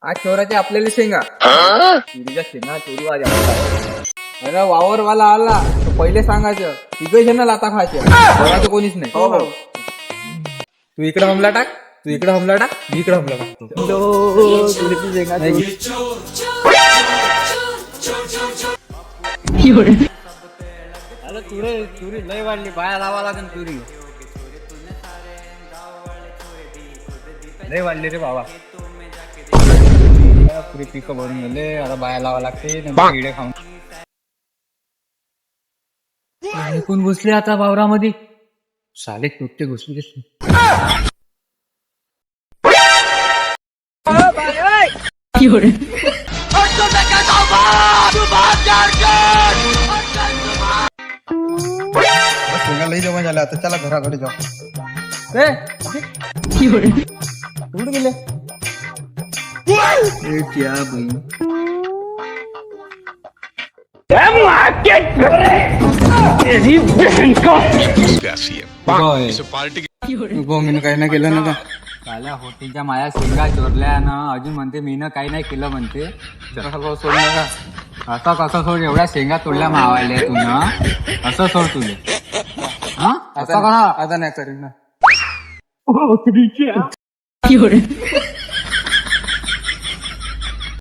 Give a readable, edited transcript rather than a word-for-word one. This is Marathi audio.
आज चोराचे आपल्याला शेंगा चोरीच्या शेंगा चोरू आज आपला. अरे वावरवाला आला तर पहिले सांगायचं तिघे जण लाता खायचे चोराचं कोणीच नाही. तू इकडे हमला टाक, तू इकडे हमला टाक, मी इकडे हमला टाकतो. चोरीची शेंगा चोरी लय वाढली, बाया लावा लागेल चोरी लय वाढली रे बाबा. पुरी पिकं भरून गेले, आता बाया लावा लागते किडे खाऊन. कोण घुसले आता वावरामध्ये, साले कुठे घुसले. लई जमा झाला, आता चला घराकडे जाऊ. कुठे गेले क्या बाई. मी काही नाही केलं ना का. काल्या होटीच्या माया शेंगा चोरल्या ना, अजून म्हणते मी काही नाही केलं म्हणते. सोड नका असं कसं सोड, एवढ्या शेंगा तोडल्या मावायला तू ना, असं सोड तुले. हा असं करा आता नाही करीन ना.